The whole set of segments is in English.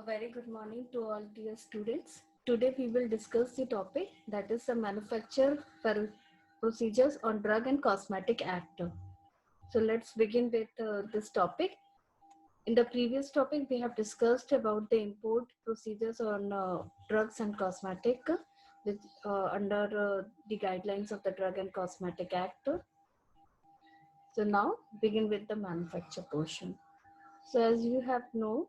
A very good morning to all dear students. Today we will discuss the topic that is the procedures on Drug and Cosmetic Act. So let's begin with this topic. In the previous topic, we have discussed about the import procedures on drugs and cosmetic under the guidelines of the Drug and Cosmetic Act. So now begin with the manufacture portion. So as you have know,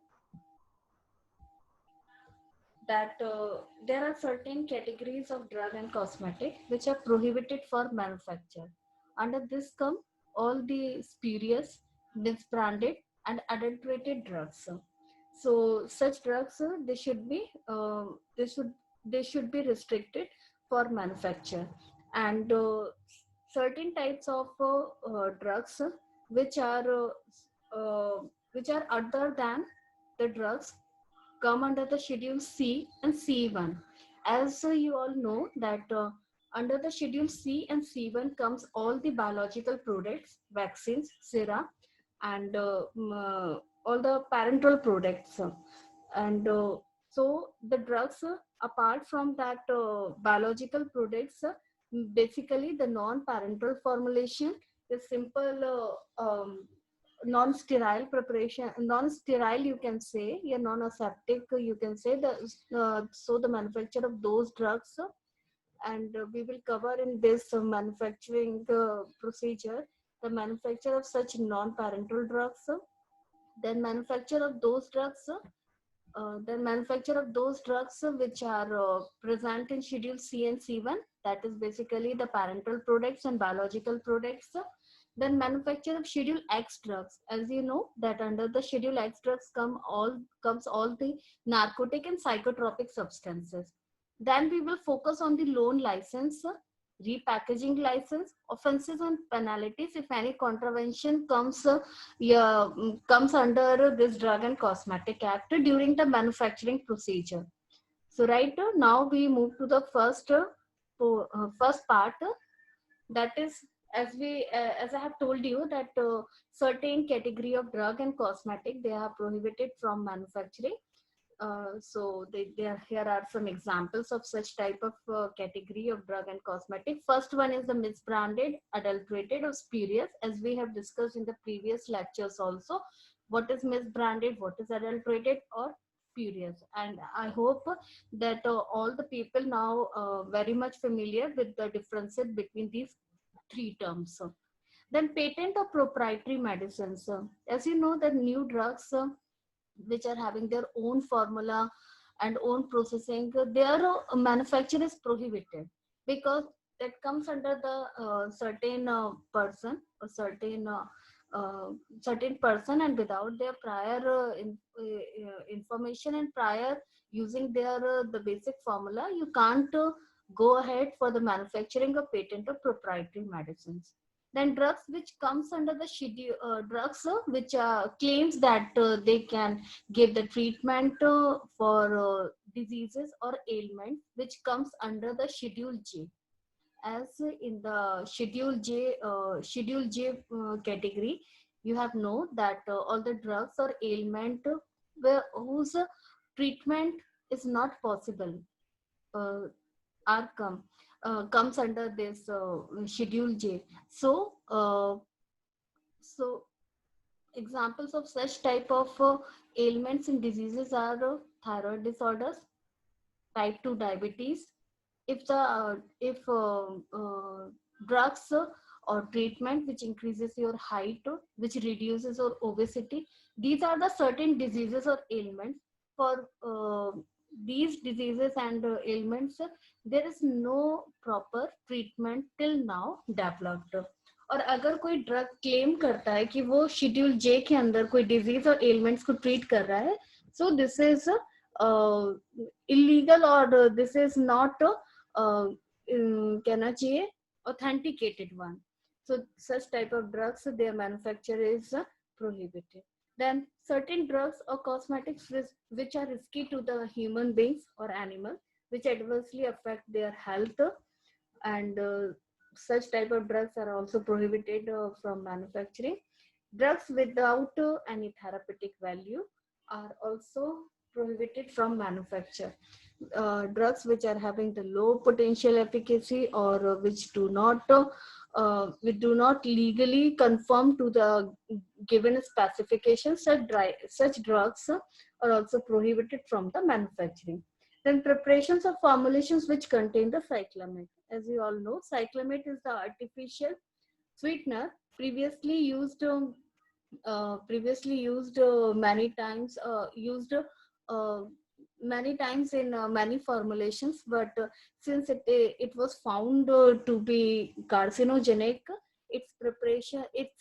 that there are certain categories of drug and cosmetic which are prohibited for manufacture. Under this come all the spurious, misbranded, and adulterated drugs. So such drugs they should be restricted for manufacture, and certain types of drugs which are which are other than the drugs come under the Schedule C and C1. As you all know that under the Schedule C and C1 comes all the biological products, vaccines, sera, and all the parenteral products. And so the drugs, apart from that biological products, basically the non-parenteral formulation is simple non-sterile preparation, non-sterile you can say, yeah, non-aseptic you can say. So the manufacture of those drugs, and we will cover in this manufacturing procedure the manufacture of such non-parental drugs, then manufacture of those drugs, which are present in Schedule C and C1, that is basically the parental products and biological products. Then manufacture of Schedule X drugs. As you know that under the Schedule X drugs comes all the narcotic and psychotropic substances. Then we will focus on the loan license, repackaging license, offenses and penalties if any contravention comes under this Drug and Cosmetic Act during the manufacturing procedure. So right now we move to the first part, that is, as I have told you that certain category of drug and cosmetic, they are prohibited from manufacturing. Here are some examples of such type of category of drug and cosmetic. First one is the misbranded, adulterated, or spurious, as we have discussed in the previous lectures also. What is misbranded, what is adulterated or spurious? And I hope that all the people now very much familiar with the differences between these three terms. Then patent or proprietary medicines. As you know, the new drugs which are having their own formula and own processing, their manufacture is prohibited, because that comes under the certain person or certain person, and without their prior information and prior using their the basic formula, you can't go ahead for the manufacturing of patent or proprietary medicines. Then drugs which comes under the schedule, drugs which claims that they can give the treatment for diseases or ailments, which comes under the Schedule J. As in the Schedule J category, you have know that all the drugs or ailment whose treatment is not possible uh, are comes under this Schedule J. So examples of such type of ailments and diseases are thyroid disorders, type 2 diabetes. If drugs or treatment which increases your height, which reduces your obesity, these are the certain diseases or ailments. For these diseases and ailments, there is no proper treatment till now developed. और अगर कोई drug claim करता है कि वो schedule जे के अंदर कोई डिजीज और एलिमेंट्स को ट्रीट कर रहा है, so this is illegal, or this is not कहना चाहिए authenticated one. So such type of drugs, their manufacture is prohibited. Then certain drugs or cosmetics which are risky to the human beings or animal, which adversely affect their health, and such type of drugs are also prohibited from manufacturing. Drugs without any therapeutic value are also prohibited from manufacture. Drugs which are having the low potential efficacy, or which do not legally conform to the given specifications, such drugs are also prohibited from the manufacturing. Then preparations of formulations which contain the cyclamate. As you all know, cyclamate is the artificial sweetener previously used uh, many times in many formulations, but since it was found to be carcinogenic, its preparation its